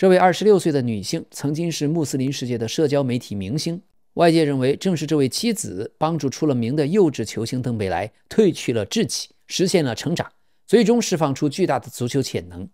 这位26岁的女性曾经是穆斯林世界的社交媒体明星，外界认为正是这位妻子帮助出了名的幼稚球星登贝莱褪去了稚气，实现了成长，最终释放出巨大的足球潜能。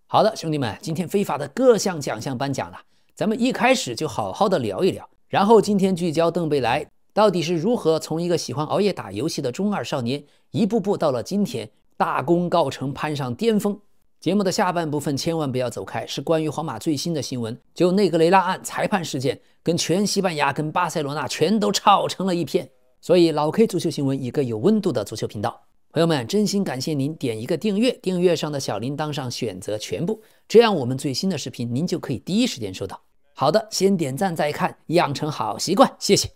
好的，兄弟们，今天非法的各项奖项颁奖了，咱们一开始就好好的聊一聊，然后今天聚焦登贝莱到底是如何从一个喜欢熬夜打游戏的中二少年，一步步到了今天大功告成，攀上巅峰。节目的下半部分千万不要走开，是关于皇马最新的新闻，就内格雷拉案裁判事件跟全西班牙跟巴塞罗那全都吵成了一片。所以老 K 足球新闻，一个有温度的足球频道。朋友们，真心感谢您点一个订阅，订阅上的小铃铛上选择全部，这样我们最新的视频您就可以第一时间收到。好的，先点赞再看，养成好习惯，谢谢。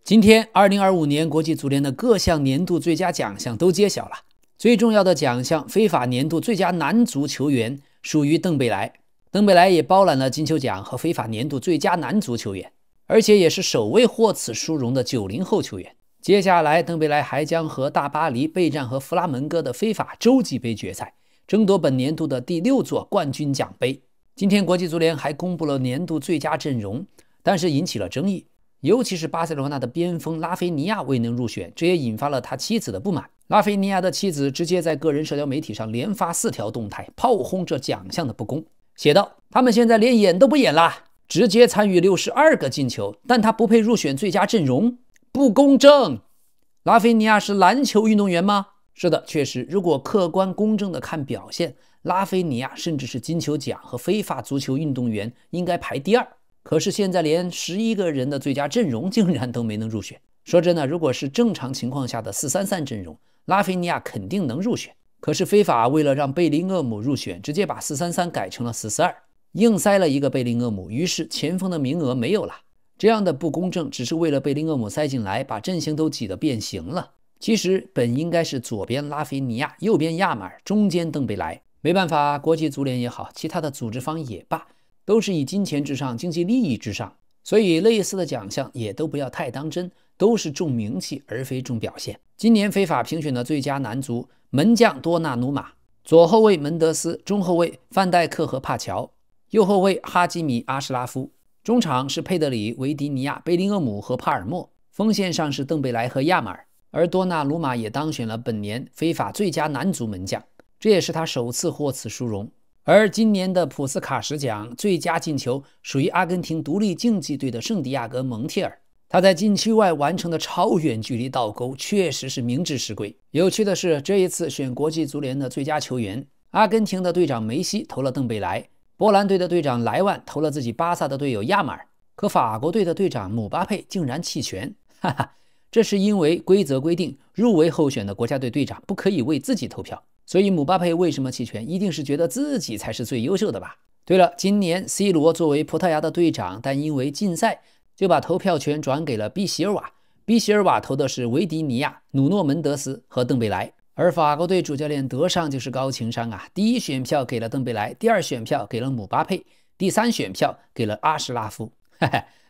今天2025年国际足联的各项年度最佳奖项都揭晓了，最重要的奖项非法年度最佳男足球员属于登贝莱，登贝莱也包揽了金球奖和非法年度最佳男足球员，而且也是首位获此殊荣的90后球员。接下来登贝莱还将和大巴黎备战和弗拉门戈的非法洲际杯决赛，争夺本年度的第6座冠军奖杯。今天国际足联还公布了年度最佳阵容，但是引起了争议，尤其是巴塞罗那的边锋拉菲尼亚未能入选，这也引发了他妻子的不满。拉菲尼亚的妻子直接在个人社交媒体上连发4条动态，炮轰这奖项的不公，写道：他们现在连演都不演了，直接参与62个进球，但他不配入选最佳阵容，不公正。拉菲尼亚是篮球运动员吗？是的，确实，如果客观公正的看表现，拉菲尼亚甚至是金球奖和非法足球运动员应该排第2。可是现在连11个人的最佳阵容竟然都没能入选。说真的，如果是正常情况下的4-3-3阵容，拉菲尼亚肯定能入选。可是非法为了让贝林厄姆入选，直接把4-3-3改成了4-4-2，硬塞了一个贝林厄姆，于是前锋的名额没有了。这样的不公正只是为了贝林厄姆塞进来，把阵型都挤得变形了。其实本应该是左边拉菲尼亚，右边亚马尔，中间登贝莱。没办法，国际足联也好，其他的组织方也罢，都是以金钱至上，经济利益至上，所以类似的奖项也都不要太当真，都是重名气而非重表现。今年非法评选的最佳男足，门将多纳鲁马，左后卫门德斯，中后卫范戴克和帕乔，右后卫哈基米阿什拉夫，中场是佩德里、维迪尼亚、贝林厄姆和帕尔默，锋线上是登贝莱和亚马尔。而多纳鲁马也当选了本年非法最佳男足门将，这也是他首次获此殊荣。而今年的普斯卡什奖最佳进球属于阿根廷独立竞技队的圣地亚哥蒙切尔，他在禁区外完成的超远距离倒钩确实是名至实归。有趣的是，这一次选国际足联的最佳球员，阿根廷的队长梅西投了登贝莱，波兰队的队长莱万投了自己巴萨的队友亚马尔，可法国队的队长姆巴佩竟然弃权，哈哈，这是因为规则规定入围候选的国家队队长不可以为自己投票，所以姆巴佩为什么弃权，一定是觉得自己才是最优秀的吧。对了，今年 C 罗作为葡萄牙的队长，但因为禁赛就把投票权转给了毕席尔瓦，毕席尔瓦投的是维迪尼亚、努诺门德斯和登贝莱。而法国队主教练德尚就是高情商啊，第1选票给了登贝莱，第2选票给了姆巴佩，第3选票给了阿什拉夫。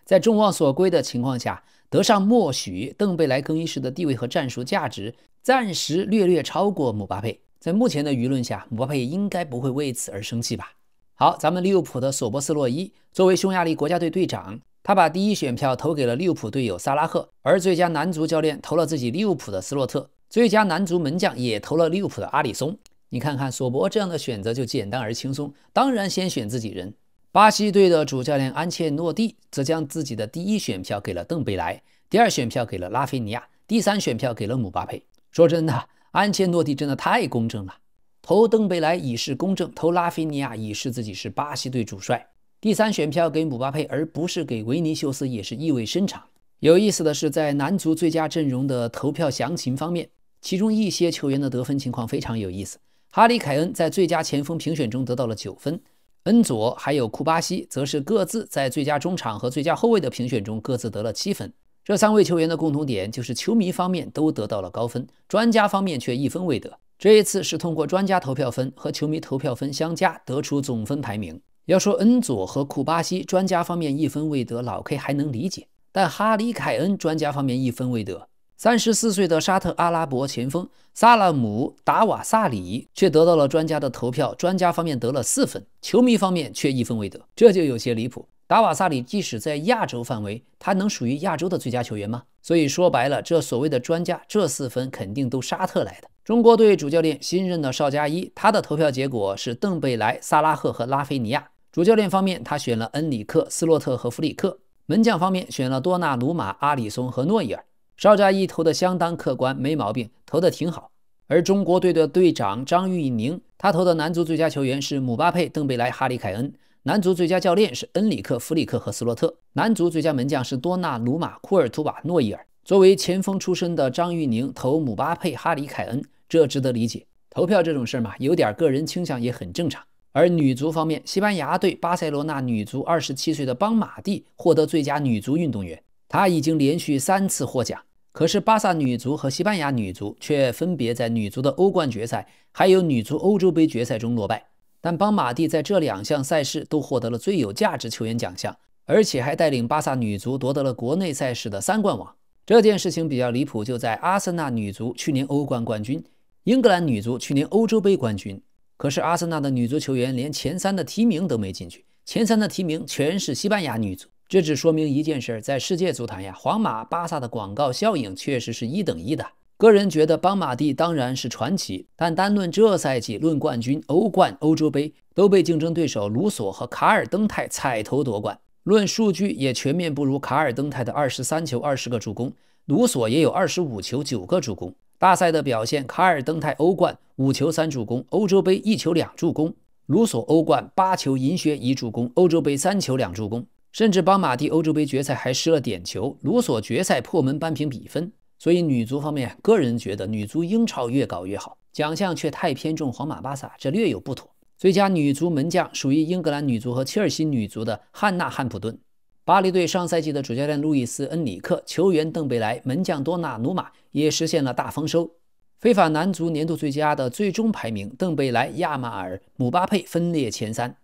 在众望所归的情况下，德尚默许登贝莱更衣室的地位和战术价值暂时略超过姆巴佩。在目前的舆论下，姆巴佩应该不会为此而生气吧。好，咱们利物浦的索博斯洛伊作为匈牙利国家队队长，他把第1选票投给了利物浦队友萨拉赫，而最佳男足教练投了自己利物浦的斯洛特，最佳男足门将也投了利物浦的阿里松。你看看索博这样的选择就简单而轻松，当然先选自己人。巴西队的主教练安切洛蒂则将自己的第1选票给了登贝莱，第2选票给了拉菲尼亚，第3选票给了姆巴佩。说真的，安切洛蒂真的太公正了，投登贝莱以示公正，投拉菲尼亚以示自己是巴西队主帅，第3选票给姆巴佩而不是给维尼修斯也是意味深长。有意思的是，在男足最佳阵容的投票详情方面，其中一些球员的得分情况非常有意思。哈里凯恩在最佳前锋评选中得到了9分，恩佐还有库巴西则是各自在最佳中场和最佳后卫的评选中各自得了7分。这3位球员的共同点就是球迷方面都得到了高分，专家方面却1分未得。这一次是通过专家投票分和球迷投票分相加得出总分排名。要说恩佐和库巴西专家方面1分未得，老 K 还能理解，但哈里凯恩专家方面1分未得， 34岁的沙特阿拉伯前锋萨拉姆·达瓦萨里却得到了专家的投票，专家方面得了4分，球迷方面却1分未得，这就有些离谱。达瓦萨里即使在亚洲范围，他能属于亚洲的最佳球员吗？所以说白了，这所谓的专家，这4分肯定都沙特来的。中国队主教练新任的邵佳一，他的投票结果是邓贝莱、萨拉赫和拉菲尼亚。主教练方面，他选了恩里克、斯洛特和弗里克。门将方面选了多纳鲁马、阿里松和诺伊尔。邵佳一投的相当客观，没毛病，投的挺好。而中国队的队长张玉宁，他投的男足最佳球员是姆巴佩、邓贝莱、哈里凯恩。男足最佳教练是恩里克、弗里克和斯洛特，男足最佳门将是多纳鲁马、库尔图瓦、诺伊尔。作为前锋出身的张玉宁投姆巴佩、哈里凯恩，这值得理解。投票这种事嘛，有点个人倾向也很正常。而女足方面，西班牙队巴塞罗那女足27岁的邦马蒂获得最佳女足运动员，她已经连续3次获奖。可是巴萨女足和西班牙女足却分别在女足的欧冠决赛还有女足欧洲杯决赛中落败。但邦马蒂在这2项赛事都获得了最有价值球员奖项，而且还带领巴萨女足夺得了国内赛事的3冠王。这件事情比较离谱，就在阿森纳女足去年欧冠冠军，英格兰女足去年欧洲杯冠军。可是阿森纳的女足球员连前3的提名都没进去，前3的提名全是西班牙女足。这只说明一件事，在世界足坛呀，皇马、巴萨的广告效应确实是1等1的。个人觉得邦马蒂当然是传奇，但单论这赛季论冠军、欧冠、欧洲杯都被竞争对手卢索和卡尔登泰踩头夺冠。论数据也全面不如卡尔登泰的23球20个助攻，卢索也有25球9个助攻。大赛的表现，卡尔登泰欧冠5球3助攻，欧洲杯1球2助攻；卢索欧冠8球银靴1助攻，欧洲杯3球2助攻。甚至邦马蒂欧洲杯决赛还失了点球，卢索决赛破门扳平比分。所以女足方面，个人觉得女足英超越搞越好，奖项却太偏重皇马巴萨，这略有不妥。最佳女足门将属于英格兰女足和切尔西女足的汉娜·汉普顿。巴黎队上赛季的主教练路易斯·恩里克、球员邓贝莱、门将多纳鲁马也实现了大丰收。非法男足年度最佳的最终排名，邓贝莱、亚马尔、姆巴佩分列前3。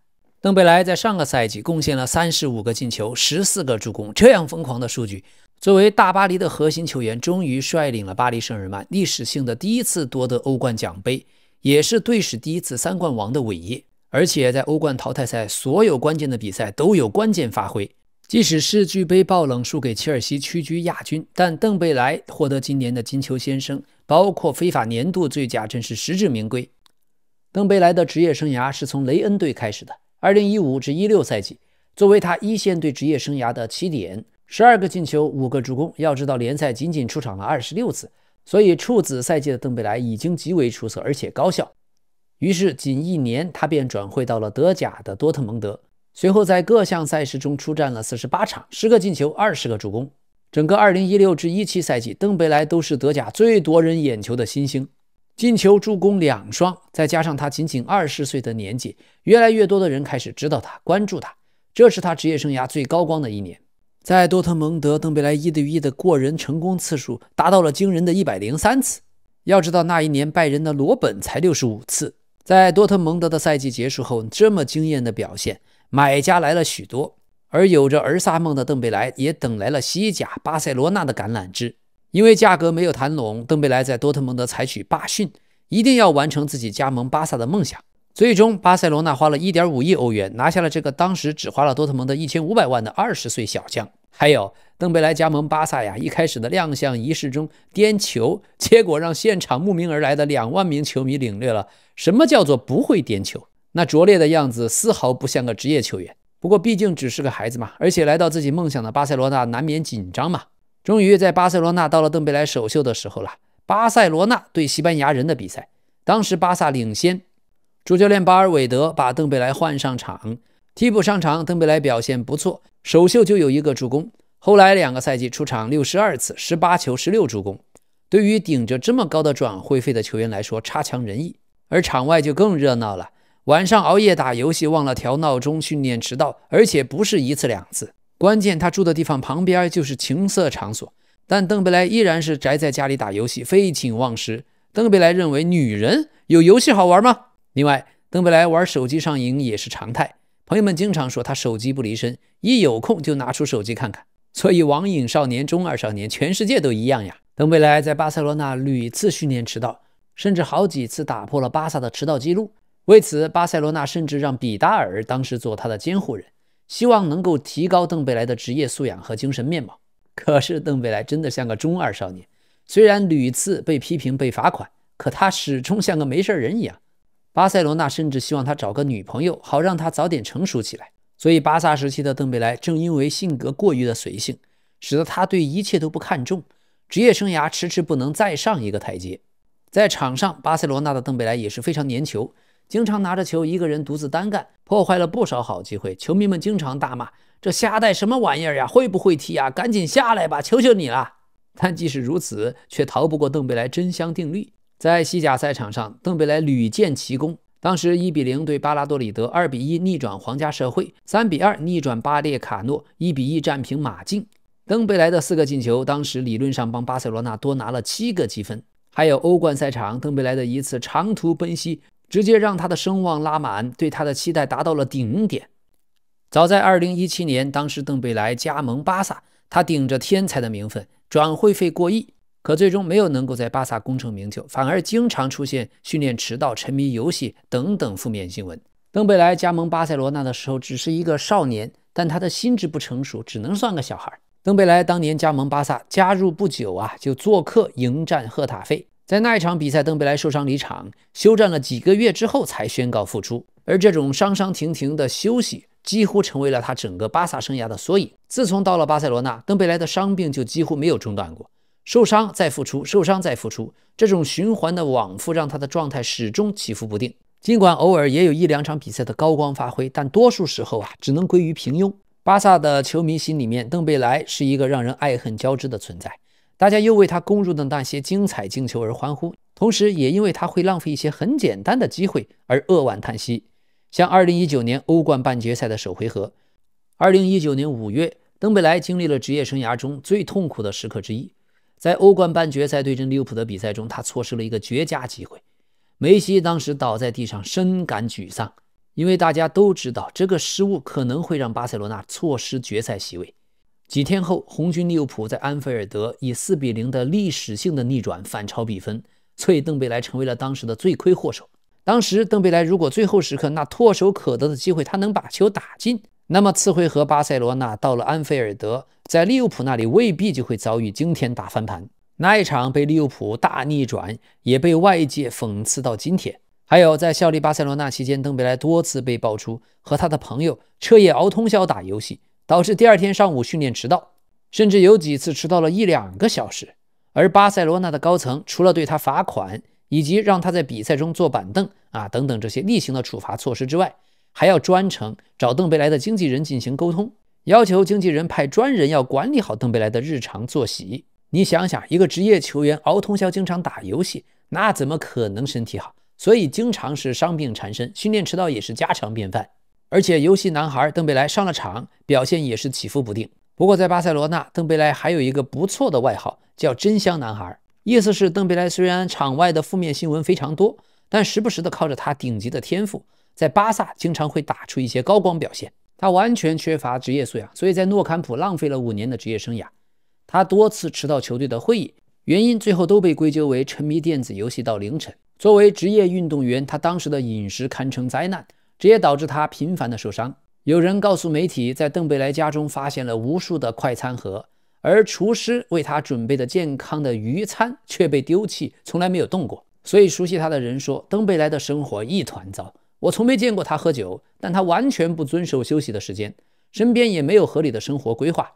邓贝莱在上个赛季贡献了35个进球、14个助攻，这样疯狂的数据，作为大巴黎的核心球员，终于率领了巴黎圣日耳曼历史性的第1次夺得欧冠奖杯，也是队史第1次3冠王的伟业。而且在欧冠淘汰赛所有关键的比赛都有关键发挥，即使世俱杯爆冷输给切尔西屈居亚军，但邓贝莱获得今年的金球先生，包括非法年度最佳，真是实至名归。邓贝莱的职业生涯是从雷恩队开始的，2015至16赛季，作为他一线队职业生涯的起点，12个进球5个助攻。要知道联赛仅仅出场了26次，所以处子赛季的邓贝莱已经极为出色而且高效。于是仅1年他便转会到了德甲的多特蒙德，随后在各项赛事中出战了48场，10个进球20个助攻。整个2016至17赛季，邓贝莱都是德甲最夺人眼球的新星，进球助攻2双，再加上他仅仅20岁的年纪，越来越多的人开始知道他、关注他，这是他职业生涯最高光的1年。在多特蒙德，邓贝莱1对1的过人成功次数达到了惊人的103次。要知道那一年拜仁的罗本才65次。在多特蒙德的赛季结束后，这么惊艳的表现，买家来了许多，而有着儿仨梦的邓贝莱也等来了西甲巴塞罗那的橄榄枝。因为价格没有谈拢，邓贝莱在多特蒙德采取罢训，一定要完成自己加盟巴萨的梦想。最终巴塞罗那花了 1.5 亿欧元拿下了这个当时只花了多特蒙德1500万的20岁小将。还有邓贝莱加盟巴萨呀，一开始的亮相仪式中颠球，结果让现场慕名而来的2万名球迷领略了什么叫做不会颠球，那拙劣的样子丝毫不像个职业球员。不过毕竟只是个孩子嘛，而且来到自己梦想的巴塞罗那难免紧张嘛。终于在巴塞罗那到了邓贝莱首秀的时候了，巴塞罗那对西班牙人的比赛，当时巴萨领先，主教练巴尔韦德把邓贝莱换上场，替补上场，邓贝莱表现不错，首秀就有1个助攻，后来2个赛季出场62次，18球16助攻。对于顶着这么高的转会费的球员来说，差强人意。而场外就更热闹了，晚上熬夜打游戏忘了调闹钟，训练迟到，而且不是1次2次。关键他住的地方旁边就是情色场所，但邓贝莱依然是宅在家里打游戏，废寝忘食。邓贝莱认为女人有游戏好玩吗？另外，邓贝莱玩手机上瘾也是常态，朋友们经常说他手机不离身，一有空就拿出手机看看。所以网瘾少年、中二少年全世界都一样呀。登贝莱在巴塞罗那屡次训练迟到，甚至好几次打破了巴萨的迟到记录。为此，巴塞罗那甚至让比达尔当时做他的监护人，希望能够提高登贝莱的职业素养和精神面貌。可是登贝莱真的像个中二少年，虽然屡次被批评被罚款，可他始终像个没事人一样。巴塞罗那甚至希望他找个女朋友，好让他早点成熟起来。所以巴萨时期的登贝莱正因为性格过于的随性，使得他对一切都不看重，职业生涯迟迟不能再上一个台阶。在场上，巴塞罗那的登贝莱也是非常粘球，经常拿着球一个人独自单干，破坏了不少好机会。球迷们经常大骂：“这瞎带什么玩意儿呀？会不会踢呀？赶紧下来吧，求求你了！”但即使如此，却逃不过登贝莱真香定律。在西甲赛场上，登贝莱屡建奇功。当时1-0对巴拉多里德，2-1逆转皇家社会，3-2逆转巴列卡诺，1-1战平马竞。登贝莱的4个进球，当时理论上帮巴塞罗那多拿了7个积分。还有欧冠赛场，登贝莱的一次长途奔袭，直接让他的声望拉满，对他的期待达到了顶点。早在2017年，当时登贝莱加盟巴萨，他顶着天才的名分，转会费过亿。可最终没有能够在巴萨功成名就，反而经常出现训练迟到、沉迷游戏等等负面新闻。登贝莱加盟巴塞罗那的时候只是一个少年，但他的心智不成熟，只能算个小孩。登贝莱当年加盟巴萨，加入不久就做客迎战赫塔费。在那一场比赛，登贝莱受伤离场，休战了几个月之后才宣告复出。而这种伤伤停停的休息，几乎成为了他整个巴萨生涯的缩影。自从到了巴塞罗那，登贝莱的伤病就几乎没有中断过。受伤再复出，受伤再复出，这种循环的往复让他的状态始终起伏不定。尽管偶尔也有1-2场比赛的高光发挥，但多数时候只能归于平庸。巴萨的球迷心里面，登贝莱是一个让人爱恨交织的存在。大家又为他攻入的那些精彩进球而欢呼，同时也因为他会浪费一些很简单的机会而扼腕叹息。像2019年欧冠半决赛的首回合，2019年5月，登贝莱经历了职业生涯中最痛苦的时刻之一。在欧冠半决赛对阵利物浦的比赛中，他错失了一个绝佳机会。梅西当时倒在地上，深感沮丧，因为大家都知道这个失误可能会让巴塞罗那错失决赛席位。几天后，红军利物浦在安菲尔德以4-0的历史性的逆转反超比分，所以登贝莱成为了当时的罪魁祸首。当时登贝莱如果最后时刻那唾手可得的机会他能把球打进，那么次回合巴塞罗那到了安菲尔德，在利物浦那里未必就会遭遇惊天大翻盘。那一场被利物浦大逆转，也被外界讽刺到今天。还有在效力巴塞罗那期间，登贝莱多次被爆出和他的朋友彻夜熬通宵打游戏，导致第二天上午训练迟到，甚至有几次迟到了1-2个小时。而巴塞罗那的高层除了对他罚款以及让他在比赛中坐板凳等等这些例行的处罚措施之外，还要专程找登贝莱的经纪人进行沟通，要求经纪人派专人要管理好登贝莱的日常作息。你想想，一个职业球员熬通宵经常打游戏，那怎么可能身体好？所以经常是伤病缠身，训练迟到也是家常便饭。而且游戏男孩登贝莱上了场，表现也是起伏不定。不过在巴塞罗那，登贝莱还有一个不错的外号，叫真香男孩，意思是登贝莱虽然场外的负面新闻非常多，但时不时的靠着他顶级的天赋，在巴萨经常会打出一些高光表现。他完全缺乏职业素养，所以在诺坎普浪费了5年的职业生涯。他多次迟到球队的会议，原因最后都被归咎为沉迷电子游戏到凌晨。作为职业运动员，他当时的饮食堪称灾难，这也导致他频繁的受伤。有人告诉媒体，在登贝莱家中发现了无数的快餐盒，而厨师为他准备的健康的鱼餐却被丢弃，从来没有动过。所以熟悉他的人说，登贝莱的生活一团糟。我从没见过他喝酒，但他完全不遵守休息的时间，身边也没有合理的生活规划。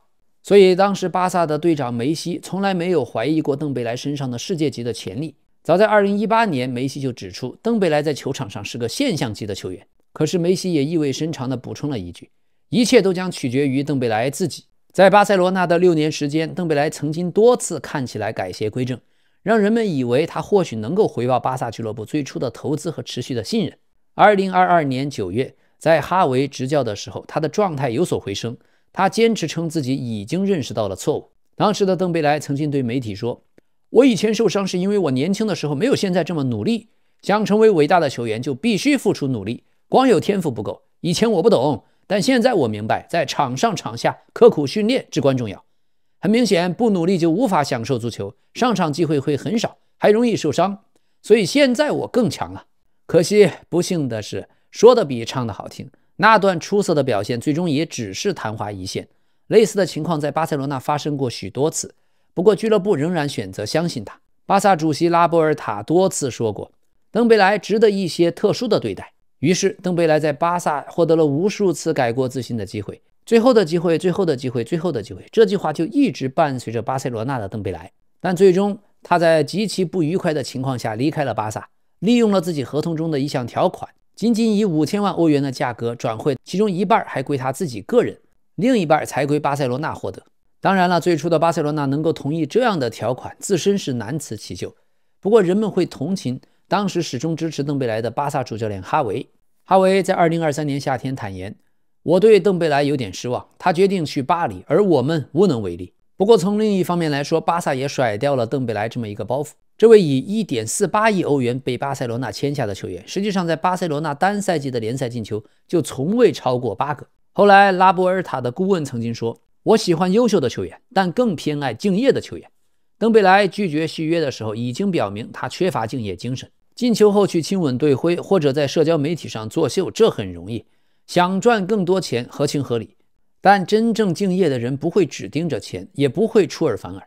所以当时巴萨的队长梅西从来没有怀疑过登贝莱身上的世界级的潜力。早在2018年，梅西就指出登贝莱在球场上是个现象级的球员。可是梅西也意味深长地补充了一句，一切都将取决于登贝莱自己。在巴塞罗那的6年时间，登贝莱曾经多次看起来改邪归正，让人们以为他或许能够回报巴萨俱乐部最初的投资和持续的信任。2022年9月，在哈维执教的时候，他的状态有所回升，他坚持称自己已经认识到了错误。当时的登贝莱曾经对媒体说，我以前受伤是因为我年轻的时候没有现在这么努力，想成为伟大的球员就必须付出努力，光有天赋不够。以前我不懂，但现在我明白，在场上场下刻苦训练至关重要。很明显，不努力就无法享受足球，上场机会会很少，还容易受伤。所以现在我更强了。可惜不幸的是，说的比唱的好听，那段出色的表现最终也只是昙花一现。类似的情况在巴塞罗那发生过许多次，不过俱乐部仍然选择相信他。巴萨主席拉波尔塔多次说过，登贝莱值得一些特殊的对待。于是登贝莱在巴萨获得了无数次改过自新的机会，最后的机会，最后的机会，最后的机会，这句话就一直伴随着巴塞罗那的登贝莱。但最终他在极其不愉快的情况下离开了巴萨，利用了自己合同中的一项条款，仅仅以5000万欧元的价格转会，其中一半还归他自己个人，另一半才归巴塞罗那获得。当然了，最初的巴塞罗那能够同意这样的条款，自身是难辞其咎。不过人们会同情当时始终支持邓贝莱的巴萨主教练哈维。哈维在2023年夏天坦言，我对邓贝莱有点失望，他决定去巴黎，而我们无能为力。不过从另一方面来说，巴萨也甩掉了邓贝莱这么一个包袱。这位以 1.48 亿欧元被巴塞罗那签下的球员，实际上在巴塞罗那单赛季的联赛进球就从未超过8个。后来拉波尔塔的顾问曾经说，我喜欢优秀的球员，但更偏爱敬业的球员。登贝莱拒绝续约的时候已经表明他缺乏敬业精神，进球后去亲吻队徽或者在社交媒体上作秀，这很容易，想赚更多钱合情合理，但真正敬业的人不会只盯着钱，也不会出尔反尔。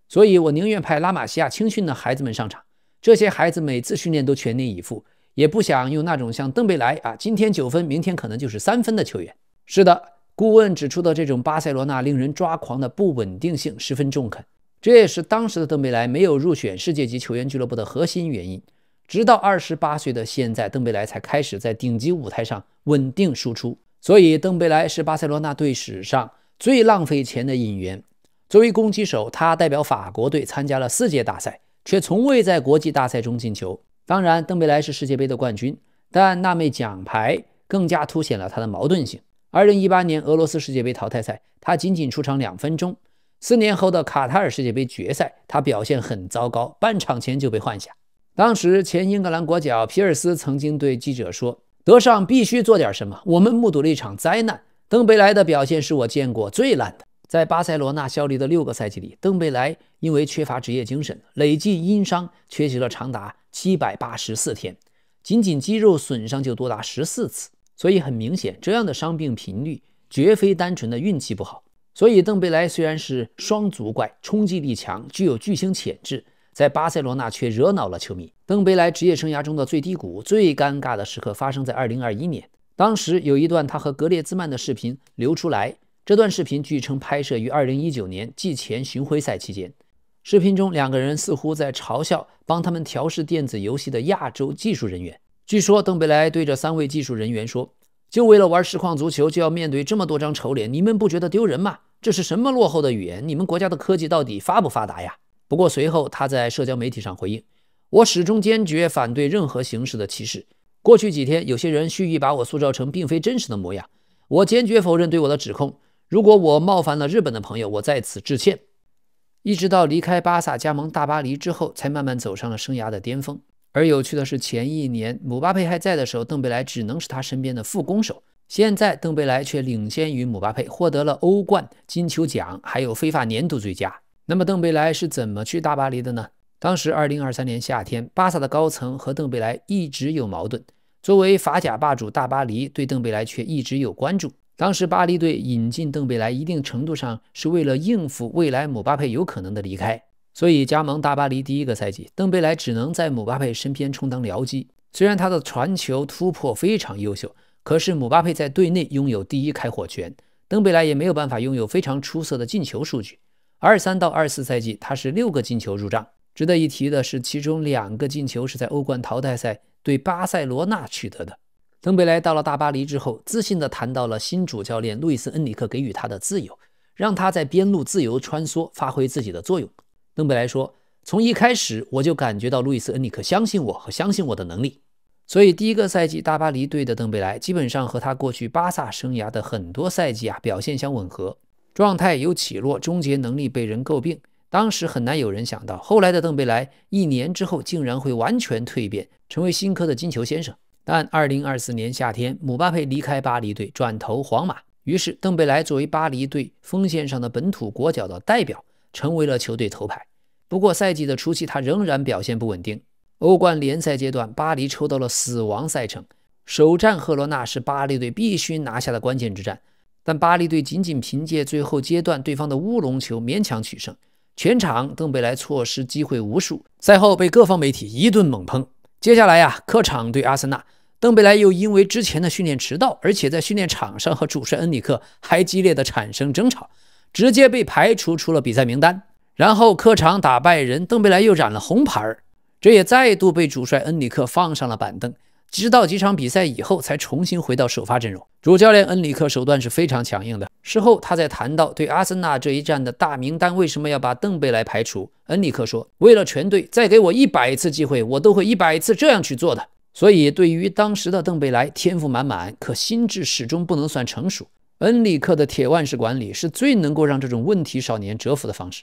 所以我宁愿派拉玛西亚青训的孩子们上场，这些孩子每次训练都全力以赴，也不想用那种像登贝莱今天9分明天可能就是3分的球员。是的，顾问指出的这种巴塞罗那令人抓狂的不稳定性十分中肯，这也是当时的登贝莱没有入选世界级球员俱乐部的核心原因。直到28岁的现在，登贝莱才开始在顶级舞台上稳定输出。所以登贝莱是巴塞罗那队史上最浪费钱的引援。作为攻击手，他代表法国队参加了4届大赛，却从未在国际大赛中进球。当然，登贝莱是世界杯的冠军，但那枚奖牌更加凸显了他的矛盾性。2018年俄罗斯世界杯淘汰赛，他仅仅出场2分钟。4年后的卡塔尔世界杯决赛，他表现很糟糕，半场前就被换下。当时前英格兰国脚皮尔斯曾经对记者说，德尚必须做点什么，我们目睹了一场灾难，登贝莱的表现是我见过最烂的。在巴塞罗那效力的6个赛季里，登贝莱因为缺乏职业精神，累计因伤缺席了长达784天，仅仅肌肉损伤就多达14次。所以很明显，这样的伤病频率绝非单纯的运气不好。所以登贝莱虽然是双足怪，冲击力强，具有巨星潜质，在巴塞罗那却惹恼了球迷。登贝莱职业生涯中的最低谷、最尴尬的时刻发生在2021年，当时有一段他和格列兹曼的视频流出来，这段视频据称拍摄于2019年季前巡回赛期间。视频中2个人似乎在嘲笑帮他们调试电子游戏的亚洲技术人员。据说登贝莱对着3位技术人员说，就为了玩实况足球就要面对这么多张丑脸，你们不觉得丢人吗？这是什么落后的语言？你们国家的科技到底发不发达呀？不过随后他在社交媒体上回应，我始终坚决反对任何形式的歧视。过去几天有些人蓄意把我塑造成并非真实的模样，我坚决否认对我的指控。如果我冒犯了日本的朋友，我在此致歉。一直到离开巴萨加盟大巴黎之后，才慢慢走上了生涯的巅峰。而有趣的是，前一年姆巴佩还在的时候，邓贝莱只能是他身边的副攻手，现在邓贝莱却领先于姆巴佩，获得了欧冠、金球奖还有非法年度最佳。那么邓贝莱是怎么去大巴黎的呢？当时2023年夏天，巴萨的高层和邓贝莱一直有矛盾，作为法甲霸主大巴黎对邓贝莱却一直有关注。当时巴黎队引进邓贝莱一定程度上是为了应付未来姆巴佩有可能的离开，所以加盟大巴黎第1个赛季，邓贝莱只能在姆巴佩身边充当僚机。虽然他的传球突破非常优秀，可是姆巴佩在队内拥有第1开火权，邓贝莱也没有办法拥有非常出色的进球数据。23到24赛季他是6个进球入账。值得一提的是，其中2个进球是在欧冠淘汰赛对巴塞罗那取得的。登贝莱到了大巴黎之后，自信地谈到了新主教练路易斯·恩里克给予他的自由，让他在边路自由穿梭，发挥自己的作用。登贝莱说，从一开始我就感觉到路易斯·恩里克相信我和相信我的能力。所以第1个赛季大巴黎队的登贝莱基本上和他过去巴萨生涯的很多赛季表现相吻合，状态有起落，终结能力被人诟病。当时很难有人想到，后来的登贝莱1年之后竟然会完全蜕变，成为新科的金球先生。但2024年夏天，姆巴佩离开巴黎队，转投皇马，于是登贝莱作为巴黎队锋线上的本土国脚的代表，成为了球队头牌。不过赛季的初期他仍然表现不稳定。欧冠联赛阶段，巴黎抽到了死亡赛程，首战赫罗纳是巴黎队必须拿下的关键之战，但巴黎队仅仅凭借最后阶段对方的乌龙球勉强取胜。全场邓贝莱错失机会无数，赛后被各方媒体一顿猛抨。接下来客场对阿森纳，邓贝莱又因为之前的训练迟到，而且在训练场上和主帅恩里克还激烈的产生争吵，直接被排除出了比赛名单。然后客场打拜仁，邓贝莱又染了红牌，这也再度被主帅恩里克放上了板凳，直到几场比赛以后才重新回到首发阵容。主教练恩里克手段是非常强硬的。事后他在谈到对阿森纳这一战的大名单为什么要把邓贝莱排除，恩里克说，为了全队，再给我100次机会，我都会100次这样去做的。所以对于当时的邓贝莱，天赋满满，可心智始终不能算成熟。恩里克的铁腕式管理是最能够让这种问题少年折服的方式。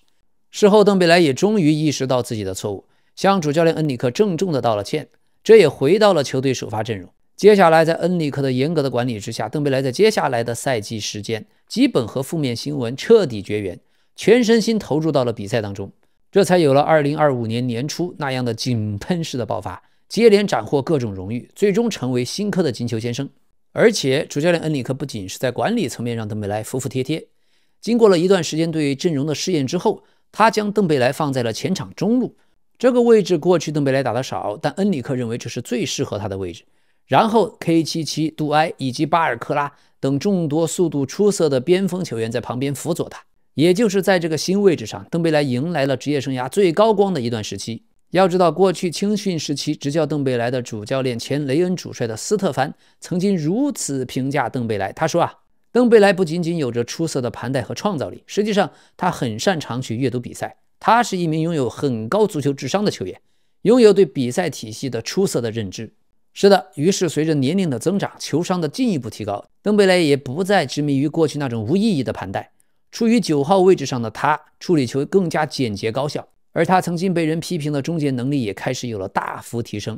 事后邓贝莱也终于意识到自己的错误，向主教练恩里克郑重地道了歉，这也回到了球队首发阵容。接下来在恩里克的严格的管理之下，邓贝莱在接下来的赛季时间基本和负面新闻彻底绝缘，全身心投入到了比赛当中，这才有了2025年年初那样的井喷式的爆发，接连斩获各种荣誉，最终成为新科的金球先生。而且主教练恩里克不仅是在管理层面让邓贝莱服服帖帖，经过了一段时间对阵容的试验之后，他将邓贝莱放在了前场中路，这个位置过去邓贝莱打得少，但恩里克认为这是最适合他的位置。然后 K77、杜埃以及巴尔克拉等众多速度出色的边锋球员在旁边辅佐他，也就是在这个新位置上，邓贝莱迎来了职业生涯最高光的一段时期。要知道，过去青训时期执教邓贝莱的主教练前雷恩主帅的斯特凡曾经如此评价邓贝莱，他说邓贝莱不仅仅有着出色的盘带和创造力，实际上他很擅长去阅读比赛，他是一名拥有很高足球智商的球员，拥有对比赛体系的出色的认知。是的，于是随着年龄的增长，球商的进一步提高，邓贝莱也不再执迷于过去那种无意义的盘带。处于9号位置上的他，处理球更加简洁高效，而他曾经被人批评的终结能力也开始有了大幅提升。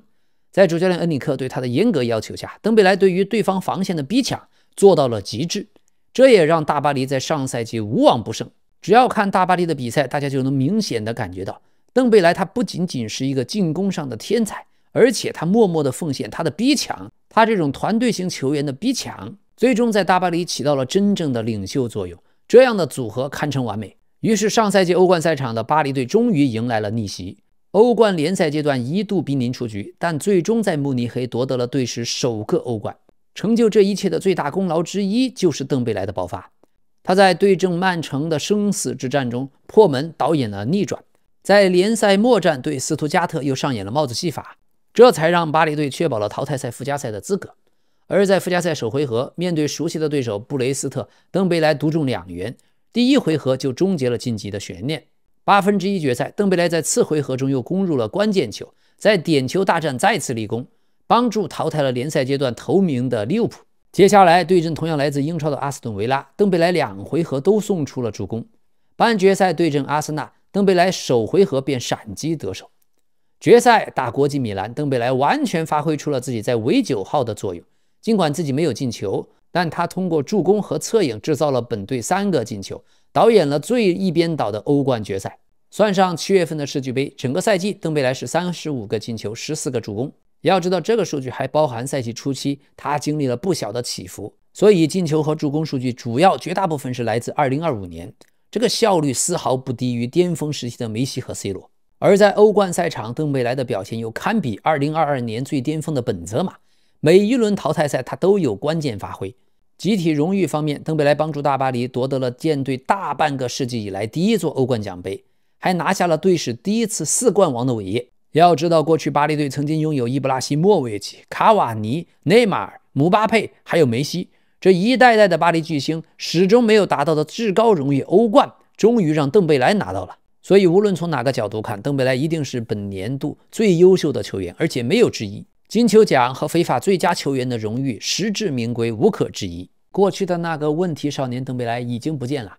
在主教练恩里克对他的严格要求下，邓贝莱对于对方防线的逼抢做到了极致，这也让大巴黎在上赛季无往不胜。只要看大巴黎的比赛，大家就能明显的感觉到，邓贝莱他不仅仅是一个进攻上的天才，而且他默默的奉献，他的逼抢，他这种团队型球员的逼抢，最终在大巴黎起到了真正的领袖作用。这样的组合堪称完美。于是上赛季欧冠赛场的巴黎队终于迎来了逆袭。欧冠联赛阶段一度濒临出局，但最终在慕尼黑夺得了队史首个欧冠。成就这一切的最大功劳之一就是邓贝莱的爆发。他在对阵曼城的生死之战中破门导演了逆转，在联赛末战对斯图加特又上演了帽子戏法，这才让巴黎队确保了淘汰赛附加赛的资格。而在附加赛首回合，面对熟悉的对手布雷斯特，邓贝莱独中2元，第一回合就终结了晋级的悬念。1/8决赛，邓贝莱在次回合中又攻入了关键球，在点球大战再次立功，帮助淘汰了联赛阶段头名的利物浦。接下来对阵同样来自英超的阿斯顿维拉，邓贝莱2回合都送出了助攻。半决赛对阵阿森纳，邓贝莱首回合便闪击得手。决赛打国际米兰，邓贝莱完全发挥出了自己在伪9号的作用，尽管自己没有进球，但他通过助攻和策应制造了本队3个进球，导演了最一边倒的欧冠决赛。算上7月份的世俱杯，整个赛季邓贝莱是35个进球，14个助攻。要知道这个数据还包含赛季初期他经历了不小的起伏，所以进球和助攻数据绝大部分是来自2025年，这个效率丝毫不低于巅峰时期的梅西和 C 罗。而在欧冠赛场，邓贝莱的表现又堪比2022年最巅峰的本泽马，每一轮淘汰赛他都有关键发挥。集体荣誉方面，邓贝莱帮助大巴黎夺得了舰队大半个世纪以来第一座欧冠奖杯，还拿下了队史第一次4冠王的伟业。要知道，过去巴黎队曾经拥有伊布拉希莫维奇、卡瓦尼、内马尔、姆巴佩还有梅西，这一代代的巴黎巨星始终没有达到的至高荣誉欧冠，终于让邓贝莱拿到了。所以无论从哪个角度看，邓贝莱一定是本年度最优秀的球员，而且没有之一。金球奖和非法最佳球员的荣誉实至名归，无可置疑。过去的那个问题少年邓贝莱已经不见了，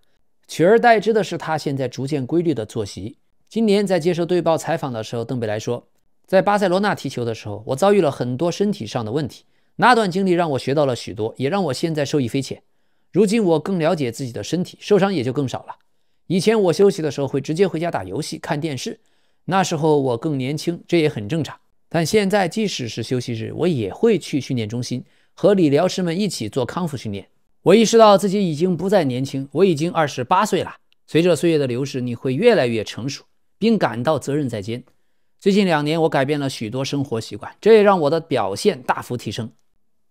取而代之的是他现在逐渐规律的作息。今年在接受队报采访的时候，邓贝莱说，在巴塞罗那踢球的时候，我遭遇了很多身体上的问题，那段经历让我学到了许多，也让我现在受益匪浅。如今我更了解自己的身体，受伤也就更少了。以前我休息的时候会直接回家打游戏、看电视，那时候我更年轻，这也很正常。但现在即使是休息日，我也会去训练中心和理疗师们一起做康复训练。我意识到自己已经不再年轻，我已经28岁了。随着岁月的流逝，你会越来越成熟，并感到责任在肩。最近2年，我改变了许多生活习惯，这也让我的表现大幅提升。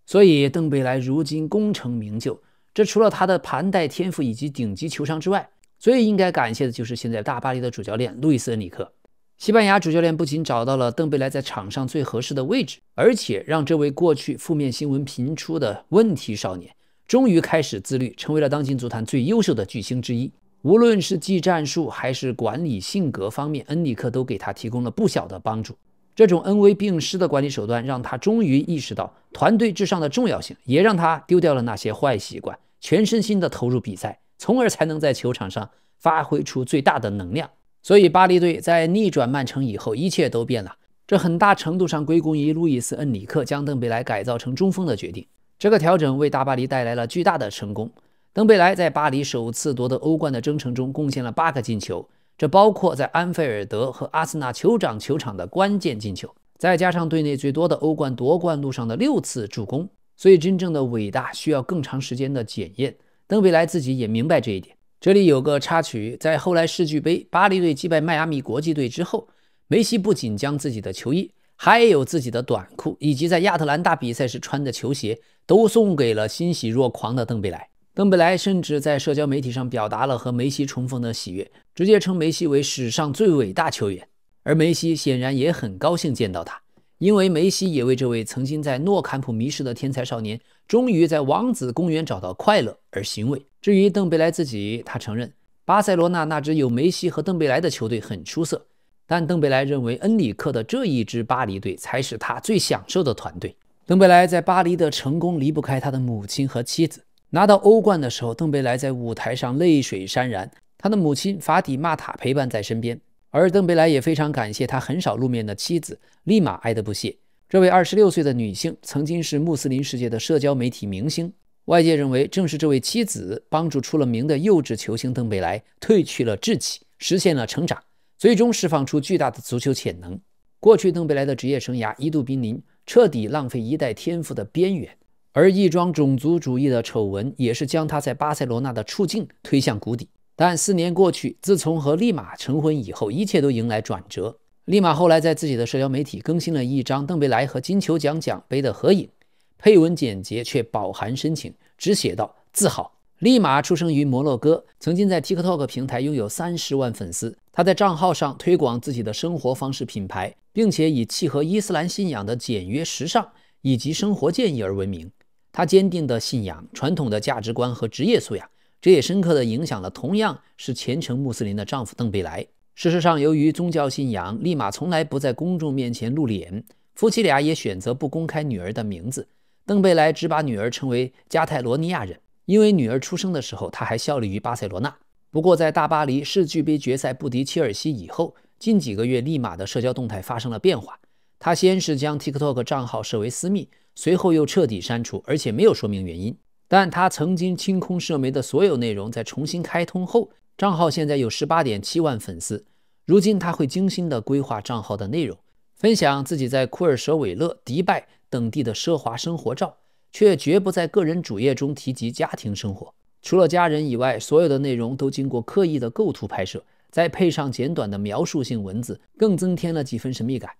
所以邓贝莱如今功成名就，这除了他的盘带天赋以及顶级球商之外，最应该感谢的就是现在大巴黎的主教练路易斯·恩里克。西班牙主教练不仅找到了邓贝莱在场上最合适的位置，而且让这位过去负面新闻频出的问题少年终于开始自律，成为了当今足坛最优秀的巨星之一。无论是技战术还是管理性格方面，恩里克都给他提供了不小的帮助。这种恩威并施的管理手段让他终于意识到团队至上的重要性，也让他丢掉了那些坏习惯，全身心的投入比赛，从而才能在球场上发挥出最大的能量。所以巴黎队在逆转曼城以后，一切都变了。这很大程度上归功于路易斯·恩里克将邓贝莱改造成中锋的决定。这个调整为大巴黎带来了巨大的成功。邓贝莱在巴黎首次夺得欧冠的征程中贡献了8个进球，这包括在安菲尔德和阿森纳酋长球场的关键进球，再加上队内最多的欧冠夺冠路上的6次助攻。所以真正的伟大需要更长时间的检验，邓贝莱自己也明白这一点。这里有个插曲，在后来世俱杯巴黎队击败迈阿密国际队之后，梅西不仅将自己的球衣，还有自己的短裤，以及在亚特兰大比赛时穿的球鞋都送给了欣喜若狂的邓贝莱。邓贝莱甚至在社交媒体上表达了和梅西重逢的喜悦，直接称梅西为史上最伟大球员。而梅西显然也很高兴见到他，因为梅西也为这位曾经在诺坎普迷失的天才少年终于在王子公园找到快乐而欣慰。至于邓贝莱自己，他承认巴塞罗那那支有梅西和邓贝莱的球队很出色，但邓贝莱认为恩里克的这一支巴黎队才是他最享受的团队。邓贝莱在巴黎的成功离不开他的母亲和妻子。拿到欧冠的时候，邓贝莱在舞台上泪水潸然，他的母亲法蒂玛塔陪伴在身边，而邓贝莱也非常感谢他很少露面的妻子丽玛爱德不懈。这位26岁的女性曾经是穆斯林世界的社交媒体明星，外界认为正是这位妻子帮助出了名的幼稚球星邓贝莱褪去了稚气，实现了成长，最终释放出巨大的足球潜能。过去邓贝莱的职业生涯一度濒临彻底浪费一代天赋的边缘，而一桩种族主义的丑闻也是将他在巴塞罗那的处境推向谷底。但4年过去，自从和利马成婚以后，一切都迎来转折。利马后来在自己的社交媒体更新了一张邓贝莱和金球奖奖杯的合影，配文简洁却饱含深情，只写道自豪。利马出生于摩洛哥，曾经在 TikTok 平台拥有30万粉丝。他在账号上推广自己的生活方式品牌，并且以契合伊斯兰信仰的简约时尚以及生活建议而闻名。他坚定的信仰、传统的价值观和职业素养，这也深刻地影响了同样是虔诚穆斯林的丈夫邓贝莱。事实上，由于宗教信仰，利马从来不在公众面前露脸，夫妻俩也选择不公开女儿的名字。邓贝莱只把女儿称为加泰罗尼亚人，因为女儿出生的时候他还效力于巴塞罗那。不过在大巴黎世俱杯决赛不敌切尔西以后，近几个月利马的社交动态发生了变化。他先是将 TikTok 账号设为私密，随后又彻底删除，而且没有说明原因。但他曾经清空社媒的所有内容，在重新开通后，账号现在有 18.7 万粉丝。如今他会精心地规划账号的内容，分享自己在库尔舍韦勒、迪拜等地的奢华生活照，却绝不在个人主页中提及家庭生活。除了家人以外，所有的内容都经过刻意的构图拍摄，再配上简短的描述性文字，更增添了几分神秘感。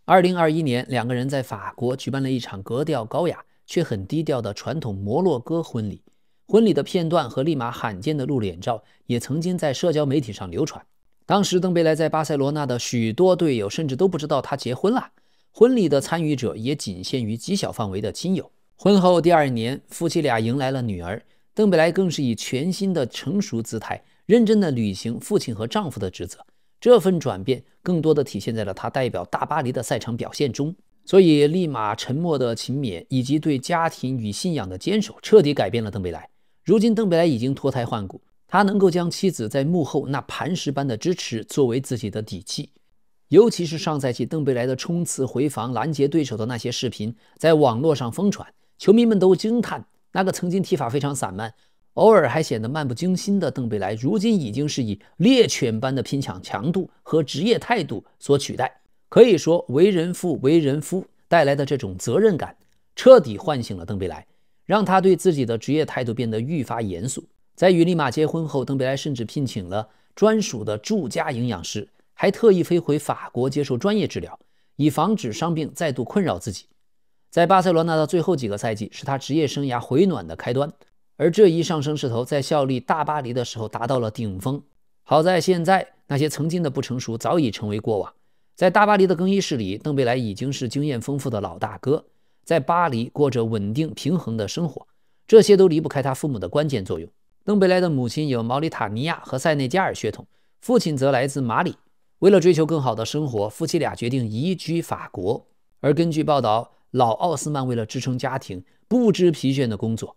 2021年，两个人在法国举办了一场格调高雅却很低调的传统摩洛哥婚礼。婚礼的片段和利马罕见的露脸照也曾经在社交媒体上流传。当时邓贝莱在巴塞罗那的许多队友甚至都不知道他结婚了，婚礼的参与者也仅限于极小范围的亲友。婚后第2年，夫妻俩迎来了女儿，邓贝莱更是以全新的成熟姿态，认真地履行父亲和丈夫的职责。这份转变更多地体现在了他代表大巴黎的赛场表现中。所以利马沉默的勤勉以及对家庭与信仰的坚守，彻底改变了邓贝莱。如今邓贝莱已经脱胎换骨，他能够将妻子在幕后那磐石般的支持作为自己的底气。尤其是上赛季邓贝莱的冲刺回防拦截对手的那些视频在网络上疯传，球迷们都惊叹那个曾经踢法非常散漫偶尔还显得漫不经心的邓贝莱，如今已经是以猎犬般的拼抢强度和职业态度所取代。可以说，为人父为人夫带来的这种责任感，彻底唤醒了邓贝莱，让他对自己的职业态度变得愈发严肃。在与丽玛结婚后，邓贝莱甚至聘请了专属的住家营养师，还特意飞回法国接受专业治疗，以防止伤病再度困扰自己。在巴塞罗那的最后几个赛季是他职业生涯回暖的开端，而这一上升势头在效力大巴黎的时候达到了顶峰。好在现在那些曾经的不成熟早已成为过往。在大巴黎的更衣室里，邓贝莱已经是经验丰富的老大哥，在巴黎过着稳定平衡的生活，这些都离不开他父母的关键作用。邓贝莱的母亲有毛里塔尼亚和塞内加尔血统，父亲则来自马里。为了追求更好的生活，夫妻俩决定移居法国。而根据报道，老奥斯曼为了支撑家庭，不知疲倦的工作。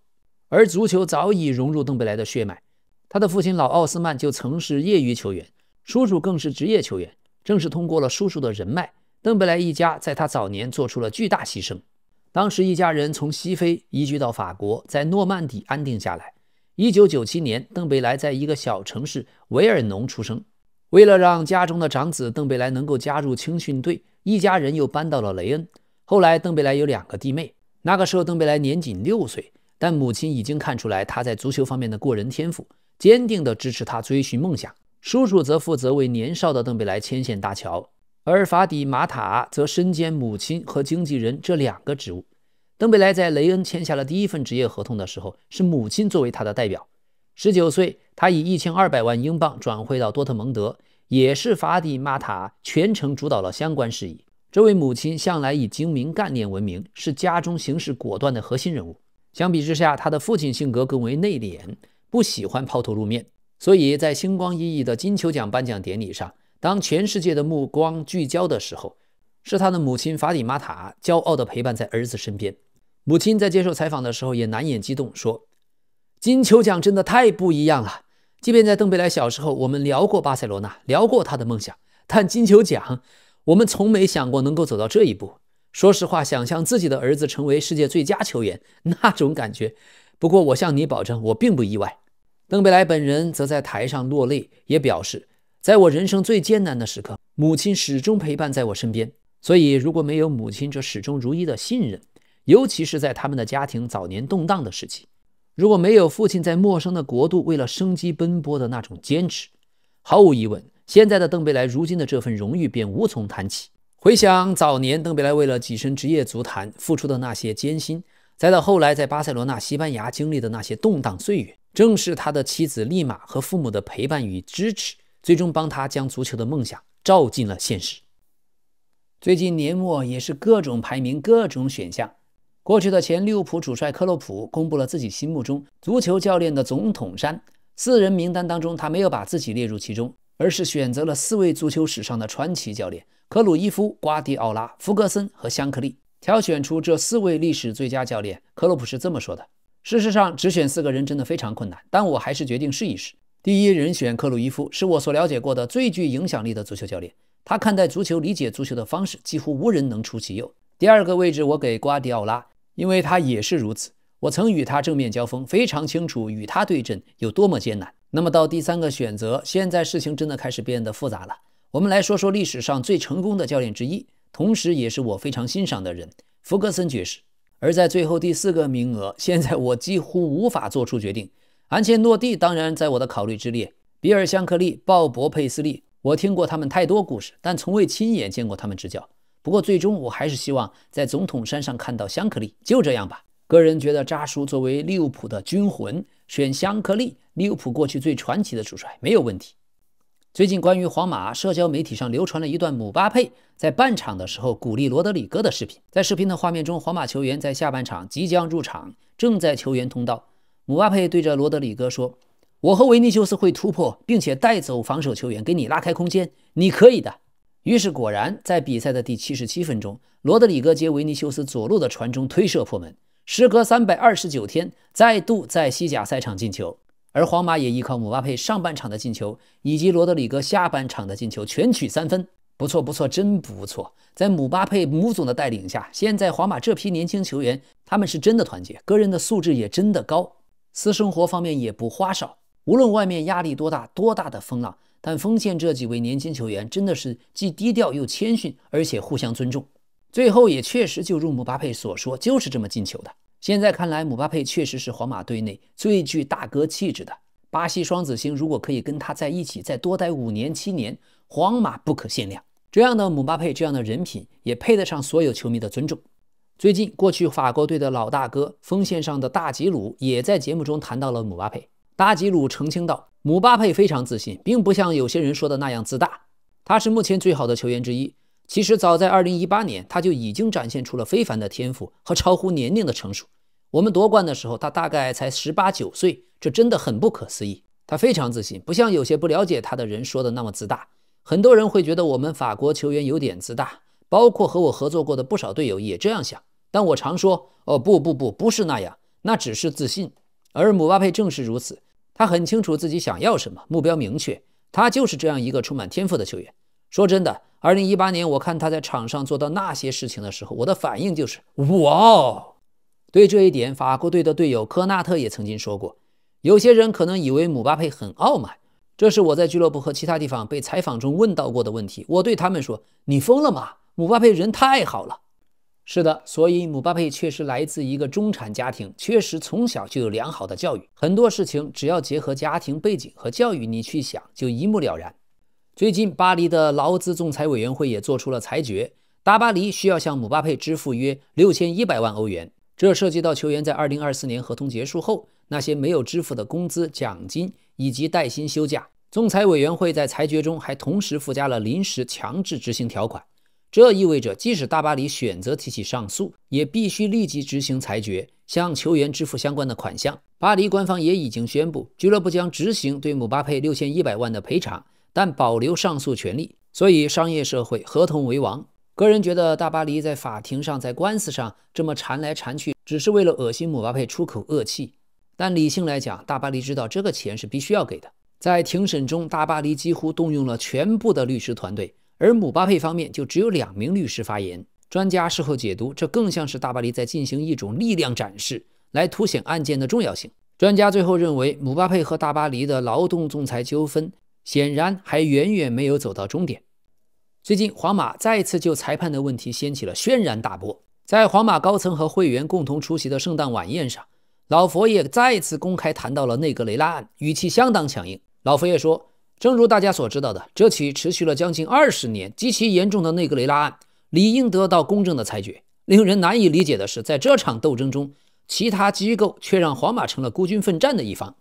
而足球早已融入邓贝莱的血脉，他的父亲老奥斯曼就曾是业余球员，叔叔更是职业球员。正是通过了叔叔的人脉，邓贝莱一家在他早年做出了巨大牺牲。当时一家人从西非移居到法国，在诺曼底安定下来。1997年，邓贝莱在一个小城市维尔农出生。为了让家中的长子邓贝莱能够加入青训队，一家人又搬到了雷恩。后来邓贝莱有2个弟妹，那个时候邓贝莱年仅6岁，但母亲已经看出来他在足球方面的过人天赋，坚定地支持他追寻梦想。叔叔则负责为年少的邓贝莱牵线搭桥，而法蒂玛塔则身兼母亲和经纪人这2个职务。邓贝莱在雷恩签下了第一份职业合同的时候，是母亲作为他的代表。19岁，他以1200万英镑转会到多特蒙德，也是法蒂玛塔全程主导了相关事宜。这位母亲向来以精明干练闻名，是家中行事果断的核心人物。相比之下，他的父亲性格更为内敛，不喜欢抛头露面。所以在星光熠熠的金球奖颁奖典礼上，当全世界的目光聚焦的时候，是他的母亲法蒂玛塔骄傲地陪伴在儿子身边。母亲在接受采访的时候也难掩激动，说：金球奖真的太不一样了，即便在邓贝莱小时候我们聊过巴塞罗那，聊过他的梦想，但金球奖我们从没想过能够走到这一步。说实话，想象自己的儿子成为世界最佳球员，那种感觉，不过我向你保证，我并不意外。邓贝莱本人则在台上落泪，也表示，在我人生最艰难的时刻，母亲始终陪伴在我身边。所以如果没有母亲这始终如一的信任，尤其是在他们的家庭早年动荡的时期，如果没有父亲在陌生的国度为了生计奔波的那种坚持，毫无疑问，现在的邓贝莱如今的这份荣誉便无从谈起。回想早年邓贝莱为了跻身职业足坛付出的那些艰辛，再到后来在巴塞罗那、西班牙经历的那些动荡岁月，正是他的妻子丽玛和父母的陪伴与支持，最终帮他将足球的梦想照进了现实。最近年末也是各种排名、各种选项。过去的前利物浦主帅克洛普公布了自己心目中足球教练的总统山，4人名单当中，他没有把自己列入其中，而是选择了4位足球史上的传奇教练：克鲁伊夫、瓜迪奥拉、福格森和香克利。挑选出这4位历史最佳教练，克洛普是这么说的：事实上，只选4个人真的非常困难，但我还是决定试一试。第一人选克鲁伊夫，是我所了解过的最具影响力的足球教练，他看待足球、理解足球的方式几乎无人能出其右。第二个位置我给瓜迪奥拉，因为他也是如此，我曾与他正面交锋，非常清楚与他对阵有多么艰难。那么到第3个选择，现在事情真的开始变得复杂了。我们来说说历史上最成功的教练之一，同时也是我非常欣赏的人——福格森爵士。而在最后第4个名额，现在我几乎无法做出决定。安切洛蒂当然在我的考虑之列，比尔·香克利、鲍勃·佩斯利，我听过他们太多故事，但从未亲眼见过他们执教。不过最终我还是希望在总统山上看到香克利，就这样吧。个人觉得扎叔作为利物浦的军魂，选香克利，利物浦过去最传奇的主帅，没有问题。最近关于皇马，社交媒体上流传了一段姆巴佩在半场的时候鼓励罗德里戈的视频。在视频的画面中，皇马球员在下半场即将入场，正在球员通道。姆巴佩对着罗德里戈说：“我和维尼修斯会突破，并且带走防守球员，给你拉开空间，你可以的。”于是果然，在比赛的第77分钟，罗德里戈接维尼修斯左路的传中推射破门，时隔329天再度在西甲赛场进球。而皇马也依靠姆巴佩上半场的进球以及罗德里戈下半场的进球全取3分。不错不错，真不错。在姆巴佩姆总的带领下，现在皇马这批年轻球员他们是真的团结，个人的素质也真的高。私生活方面也不花哨。无论外面压力多大的风浪，但锋线这几位年轻球员真的是既低调又谦逊，而且互相尊重。最后也确实就如姆巴佩所说，就是这么进球的。现在看来，姆巴佩确实是皇马队内最具大哥气质的。巴西双子星如果可以跟他在一起再多待5年7年，皇马不可限量。这样的姆巴佩，这样的人品，也配得上所有球迷的尊重。最近，过去法国队的老大哥锋线上的大吉鲁也在节目中谈到了姆巴佩。大吉鲁澄清道，姆巴佩非常自信，并不像有些人说的那样自大，他是目前最好的球员之一。其实早在2018年，他就已经展现出了非凡的天赋和超乎年龄的成熟。我们夺冠的时候，他大概才18、19岁，这真的很不可思议。他非常自信，不像有些不了解他的人说的那么自大。很多人会觉得我们法国球员有点自大，包括和我合作过的不少队友也这样想。但我常说，不是那样，那只是自信。而姆巴佩正是如此，他很清楚自己想要什么，目标明确，他就是这样一个充满天赋的球员。说真的，2018年我看他在场上做到那些事情的时候，我的反应就是哇哦！对这一点，法国队的队友科纳特也曾经说过，有些人可能以为姆巴佩很傲慢，这是我在俱乐部和其他地方被采访中问到过的问题。我对他们说，你疯了吗？姆巴佩人太好了。是的，所以姆巴佩确实来自一个中产家庭，确实从小就有良好的教育，很多事情只要结合家庭背景和教育你去想，就一目了然。最近巴黎的劳资仲裁委员会也做出了裁决，大巴黎需要向姆巴佩支付约6100万欧元，这涉及到球员在2024年合同结束后那些没有支付的工资、奖金以及带薪休假。仲裁委员会在裁决中还同时附加了临时强制执行条款，这意味着即使大巴黎选择提起上诉，也必须立即执行裁决，向球员支付相关的款项。巴黎官方也已经宣布，俱乐部将执行对姆巴佩6100万的赔偿，但保留上诉权利。所以商业社会合同为王。个人觉得大巴黎在法庭上、在官司上这么缠来缠去，只是为了恶心姆巴佩出口恶气。但理性来讲，大巴黎知道这个钱是必须要给的。在庭审中，大巴黎几乎动用了全部的律师团队，而姆巴佩方面就只有2名律师发言。专家事后解读，这更像是大巴黎在进行一种力量展示，来凸显案件的重要性。专家最后认为，姆巴佩和大巴黎的劳动仲裁纠纷显然还远远没有走到终点。最近，皇马再次就裁判的问题掀起了轩然大波。在皇马高层和会员共同出席的圣诞晚宴上，老佛爷再次公开谈到了内格雷拉案，语气相当强硬。老佛爷说，正如大家所知道的，这起持续了将近20年、极其严重的内格雷拉案理应得到公正的裁决。令人难以理解的是，在这场斗争中，其他机构却让皇马成了孤军奋战的一方。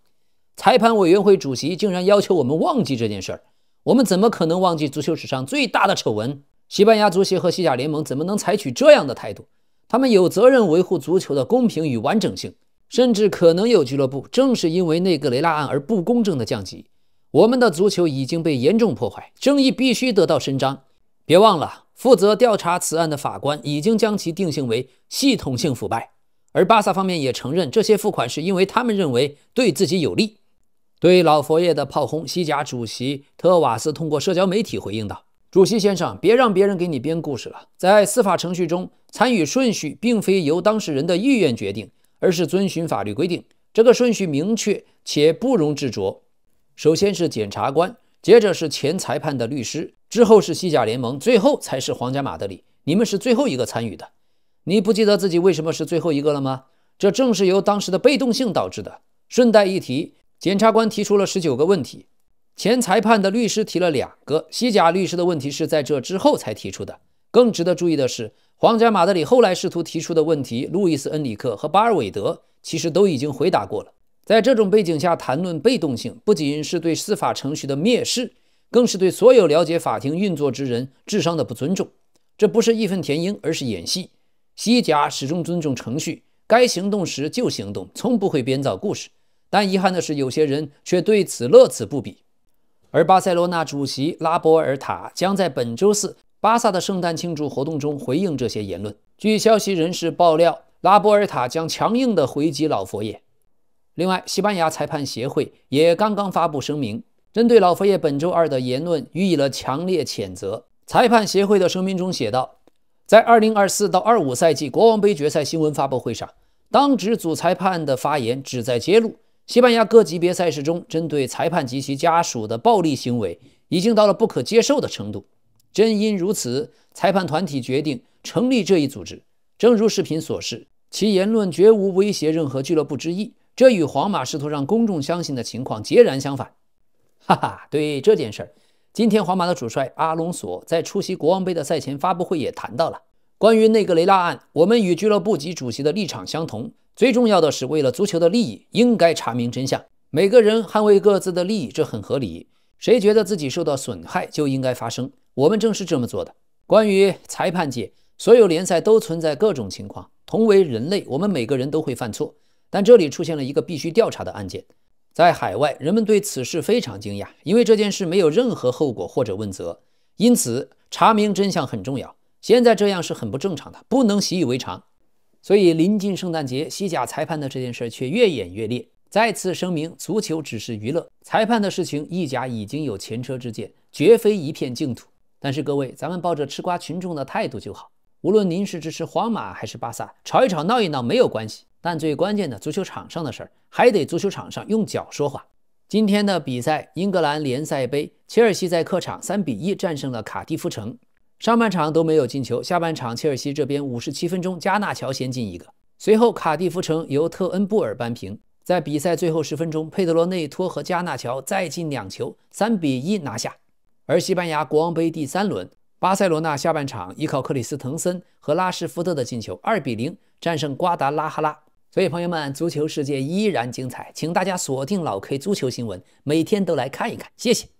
裁判委员会主席竟然要求我们忘记这件事儿，我们怎么可能忘记足球史上最大的丑闻？西班牙足协和西甲联盟怎么能采取这样的态度？他们有责任维护足球的公平与完整性，甚至可能有俱乐部正是因为内格雷拉案而不公正的降级。我们的足球已经被严重破坏，正义必须得到伸张。别忘了，负责调查此案的法官已经将其定性为系统性腐败，而巴萨方面也承认这些付款是因为他们认为对自己有利。对老佛爷的炮轰，西甲主席特瓦斯通过社交媒体回应道，主席先生，别让别人给你编故事了。在司法程序中，参与顺序并非由当事人的意愿决定，而是遵循法律规定。这个顺序明确且不容置喙。首先是检察官，接着是前裁判的律师，之后是西甲联盟，最后才是皇家马德里。你们是最后一个参与的。你不记得自己为什么是最后一个了吗？这正是由当时的被动性导致的。顺带一提，检察官提出了19个问题，前裁判的律师提了2个，西甲律师的问题是在这之后才提出的。更值得注意的是，皇家马德里后来试图提出的问题，路易斯·恩里克和巴尔韦德其实都已经回答过了。在这种背景下谈论被动性，不仅是对司法程序的蔑视，更是对所有了解法庭运作之人智商的不尊重。这不是义愤填膺，而是演戏。西甲始终尊重程序，该行动时就行动，从不会编造故事。但遗憾的是，有些人却对此乐此不疲。而巴塞罗那主席拉波尔塔将在本周四巴萨的圣诞庆祝活动中回应这些言论。据消息人士爆料，拉波尔塔将强硬地回击老佛爷。另外，西班牙裁判协会也刚刚发布声明，针对老佛爷本周2的言论予以了强烈谴责。裁判协会的声明中写道，在2024到25赛季国王杯决赛新闻发布会上，当值主裁判的发言旨在揭露西班牙各级别赛事中针对裁判及其家属的暴力行为已经到了不可接受的程度。正因如此，裁判团体决定成立这一组织。正如视频所示，其言论绝无威胁任何俱乐部之意，这与皇马试图让公众相信的情况截然相反。哈哈，对这件事儿，今天皇马的主帅阿隆索在出席国王杯的赛前发布会也谈到了。关于内格雷拉案，我们与俱乐部及主席的立场相同，最重要的是为了足球的利益，应该查明真相。每个人捍卫各自的利益，这很合理。谁觉得自己受到损害，就应该发声。我们正是这么做的。关于裁判界，所有联赛都存在各种情况，同为人类，我们每个人都会犯错。但这里出现了一个必须调查的案件。在海外，人们对此事非常惊讶，因为这件事没有任何后果或者问责，因此查明真相很重要。现在这样是很不正常的，不能习以为常。所以临近圣诞节，西甲裁判的这件事却越演越烈。再次声明，足球只是娱乐，裁判的事情意甲已经有前车之鉴，绝非一片净土。但是各位，咱们抱着吃瓜群众的态度就好。无论您是支持皇马还是巴萨，吵一吵闹一闹没有关系。但最关键的足球场上的事儿，还得足球场上用脚说话。今天的比赛，英格兰联赛杯，切尔西在客场3-1战胜了卡迪夫城。上半场都没有进球，下半场切尔西这边57分钟，加纳乔先进一个，随后卡迪夫城由特恩布尔扳平。在比赛最后10分钟，佩德罗内托和加纳乔再进2球，3-1拿下。而西班牙国王杯第3轮，巴塞罗那下半场依靠克里斯滕森和拉什福德的进球，2-0战胜瓜达拉哈拉。所以朋友们，足球世界依然精彩，请大家锁定老 K 足球新闻，每天都来看一看，谢谢。